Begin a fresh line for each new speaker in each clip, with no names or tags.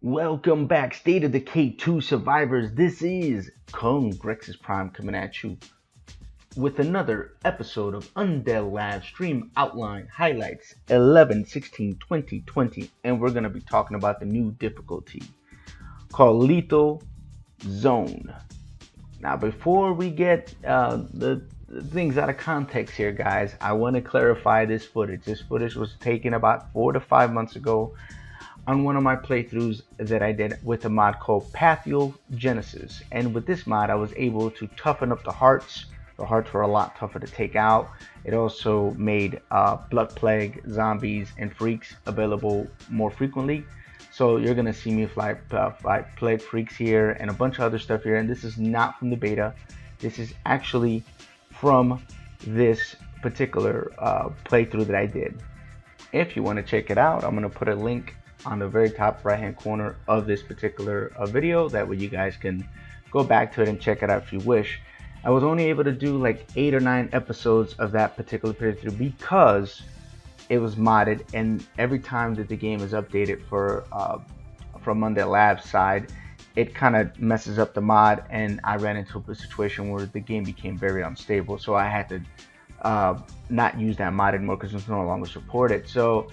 Welcome back, State of Decay 2 survivors. This is Kung Grex's Prime coming at you with another episode of Undead Lab Stream Outline Highlights 11/16/2020, and we're going to be talking about the new difficulty called Lethal Zone. Now, before we get the things out of context here, guys, I want to clarify this footage. This footage was taken about 4 to 5 months ago on one of my playthroughs that I did with a mod called Pathogenesis. And with this mod, I was able to toughen up the hearts. The hearts were a lot tougher to take out. It also made blood plague, zombies, and freaks available more frequently. So you're gonna see me fight plague freaks here and a bunch of other stuff here. And this is not from the beta. This is actually from this particular playthrough that I did. If you want to check it out, I'm going to put a link on the very top right hand corner of this particular video. That way you guys can go back to it and check it out if you wish. I was only able to do like 8 or 9 episodes of that particular playthrough because it was modded, and every time that the game is updated from Undead Labs side, it kind of messes up the mod, and I ran into a situation where the game became very unstable, so I had to not use that mod anymore because it's no longer supported. So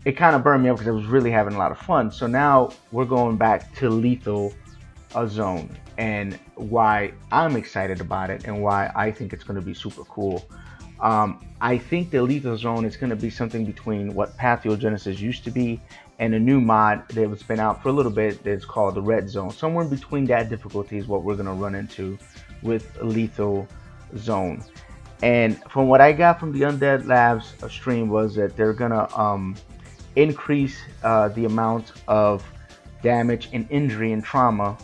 it kind of burned me up because I was really having a lot of fun. So now we're going back to Lethal Zone, and why I'm excited about it and why I think it's going to be super cool. I think the Lethal Zone is going to be something between what Pathogenesis used to be and a new mod that has been out for a little bit that's called the Red Zone. Somewhere in between that difficulty is what we're going to run into with Lethal Zone. And from what I got from the Undead Labs stream was that they're going to increase the amount of damage and injury and trauma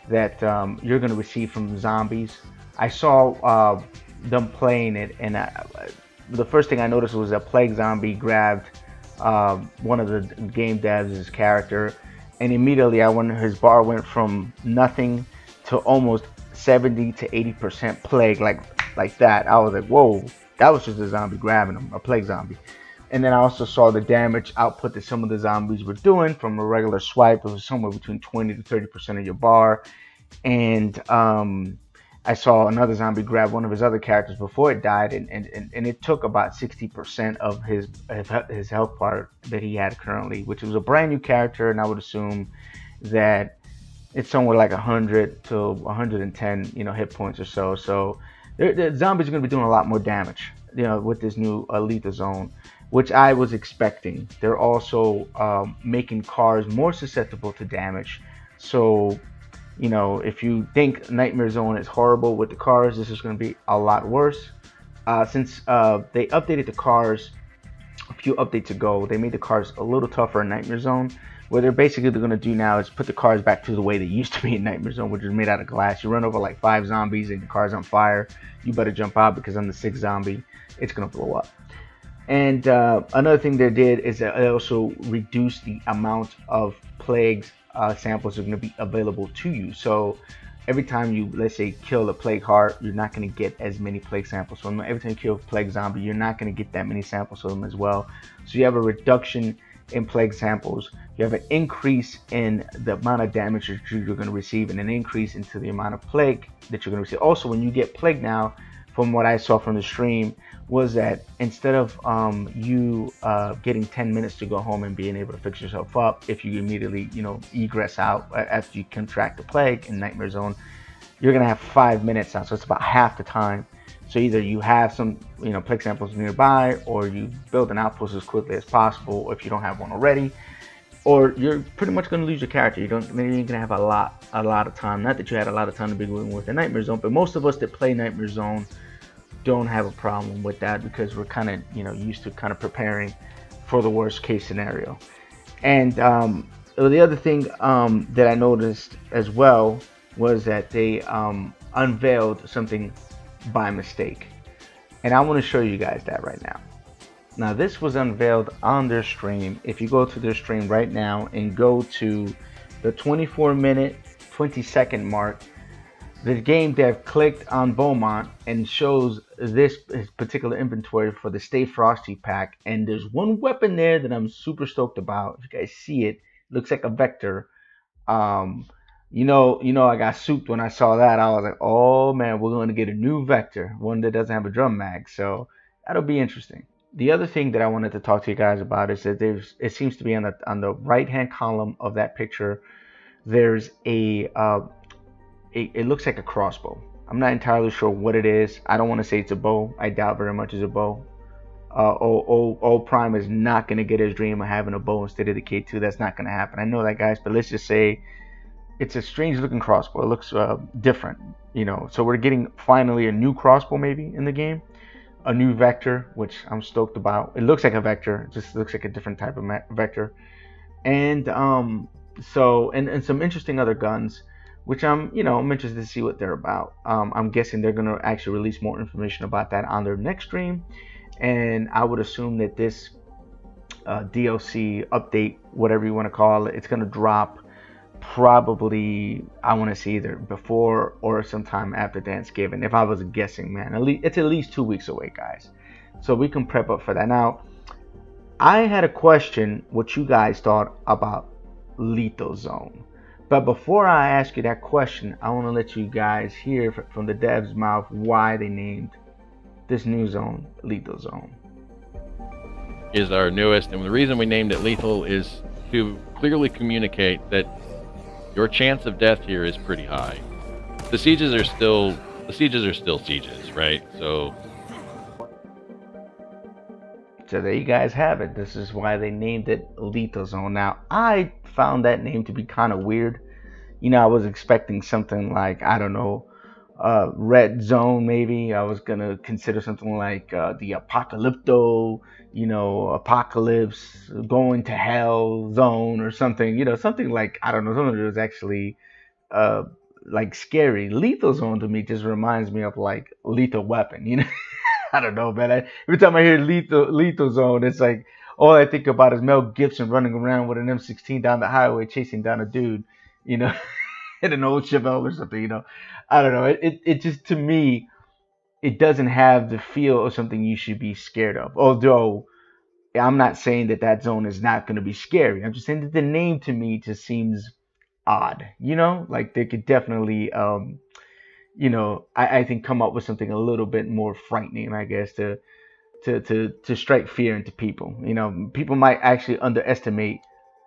that you're going to receive from zombies. I saw them playing it, and the first thing I noticed was a plague zombie grabbed one of the game devs' character, and immediately his bar went from nothing to almost 70 to 80% plague, like that. I was like, whoa, that was just a zombie grabbing him, a plague zombie. And then I also saw the damage output that some of the zombies were doing from a regular swipe. It was somewhere between 20 to 30% of your bar. And I saw another zombie grab one of his other characters before it died, and it took about 60% of his health part that he had currently, which was a brand new character, and I would assume that it's somewhere like 100 to 110, hit points or so. So the zombies are going to be doing a lot more damage, with this new Lethal Zone, which I was expecting. They're also making cars more susceptible to damage. So, if you think Nightmare Zone is horrible with the cars, this is going to be a lot worse. Since they updated the cars a few updates ago, they made the cars a little tougher in Nightmare Zone. What they're basically going to do now is put the cars back to the way they used to be in Nightmare Zone, which is made out of glass. You run over like 5 zombies and the car's on fire. You better jump out because on the 6th zombie, it's going to blow up. And another thing they did is that they also reduced the amount of plagues samples that are going to be available to you. So every time you, let's say, kill a plague heart, you're not going to get as many plague samples. So every time you kill a plague zombie, you're not going to get that many samples of them as well. So you have a reduction in plague samples. You have an increase in the amount of damage that you're going to receive, and an increase into the amount of plague that you're going to receive. Also, when you get plague now, from what I saw from the stream, was that instead of you getting 10 minutes to go home and being able to fix yourself up, if you immediately egress out after you contract the plague in Nightmare Zone, you're gonna have 5 minutes now. So it's about half the time. So either you have some plague samples nearby, or you build an outpost as quickly as possible if you don't have one already, or you're pretty much going to lose your character. You're going to have a lot of time. Not that you had a lot of time to be going with the Nightmare Zone, but most of us that play Nightmare Zone don't have a problem with that because we're kind of used to kind of preparing for the worst case scenario. And the other thing that I noticed as well was that they unveiled something by mistake, and I want to show you guys that right now. Now this was unveiled on their stream. If you go to their stream right now and go to the 24-minute 20-second mark, the game dev clicked on Beaumont and shows this particular inventory for the Stay Frosty pack, and there's one weapon there that I'm super stoked about. If you guys see it, looks like a vector Um, I got souped when I saw that. I was like, oh man, we're going to get a new vector, one that doesn't have a drum mag. So that'll be interesting. The other thing that I wanted to talk to you guys about is that it seems to be on the right hand column of that picture. There's it looks like a crossbow. I'm not entirely sure what it is. I don't want to say it's a bow. I doubt very much it's a bow. Old Prime is not going to get his dream of having a bow instead of the K2. That's not going to happen. I know that, guys, but let's just say it's a strange looking crossbow. It looks different, So we're getting finally a new crossbow maybe in the game, a new vector, which I'm stoked about. It looks like a vector. It just looks like a different type of vector. And and some interesting other guns, which I'm interested to see what they're about. I'm guessing they're gonna actually release more information about that on their next stream, and I would assume that this DLC update, whatever you want to call it, it's gonna drop probably, I want to see either before or sometime after Thanksgiving. If I was guessing, man, it's at least 2 weeks away, guys. So we can prep up for that. Now, I had a question what you guys thought about Lethal Zone. But before I ask you that question, I want to let you guys hear from the dev's mouth why they named this new zone Lethal Zone.
Is our newest, and the reason we named it Lethal is to clearly communicate that your chance of death here is pretty high. The sieges are still sieges, right? So
there you guys have it. This is why they named it Lethal Zone. Now, I found that name to be kind of weird. I was expecting something like, I don't know, Red Zone maybe. I was going to consider something like the Apocalypto, Apocalypse, Going to Hell Zone or something, something like, I don't know, something that was actually like scary. Lethal Zone to me just reminds me of like Lethal Weapon, I don't know, man. Every time I hear Lethal Zone, it's like all I think about is Mel Gibson running around with an M16 down the highway chasing down a dude, in an old Chevelle or something. I don't know. It just, to me, it doesn't have the feel of something you should be scared of. Although I'm not saying that zone is not going to be scary. I'm just saying that the name to me just seems odd. Like they could definitely I think come up with something a little bit more frightening, I guess, to strike fear into people. People might actually underestimate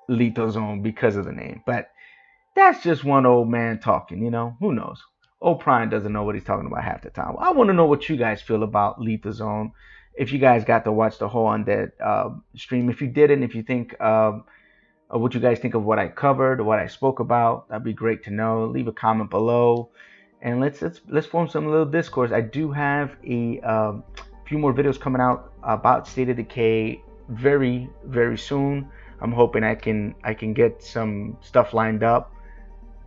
Lethal Zone because of the name, but that's just one old man talking. Who knows? Old Prime doesn't know what he's talking about half the time. I want to know what you guys feel about Lethal Zone. If you guys got to watch the whole Undead stream, if you didn't, if you think what you guys think of what I covered, what I spoke about, that'd be great to know. Leave a comment below, and let's form some little discourse. I do have a few more videos coming out about State of Decay very, very soon. I'm hoping I can get some stuff lined up,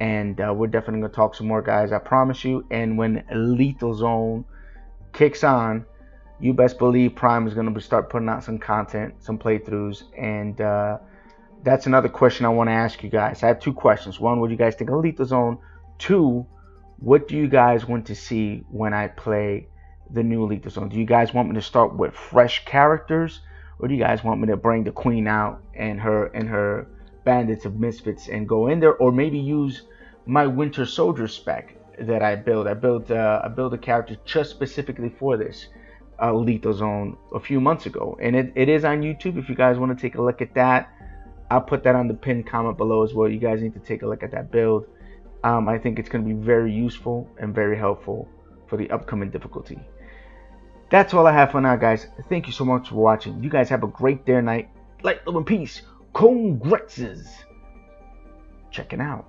and we're definitely gonna talk some more, guys. I promise you. And when Lethal Zone kicks on, you best believe Prime is gonna start putting out some content, some playthroughs, and that's another question I want to ask you guys. I have two questions. One, what do you guys think of Lethal Zone? Two, what do you guys want to see when I play the new Lethal Zone? Do you guys want me to start with fresh characters, or do you guys want me to bring the Queen out and her bandits of misfits and go in there, or maybe use my Winter Soldier spec that I built? I built a character just specifically for this Lethal Zone a few months ago, and it is on YouTube. If you guys want to take a look at that, I'll put that on the pinned comment below as well. You guys need to take a look at that build. I think it's going to be very useful and very helpful for the upcoming difficulty. That's all I have for now, guys. Thank you so much for watching. You guys have a great day or night. Light, love, and peace. Congrats. Checking out.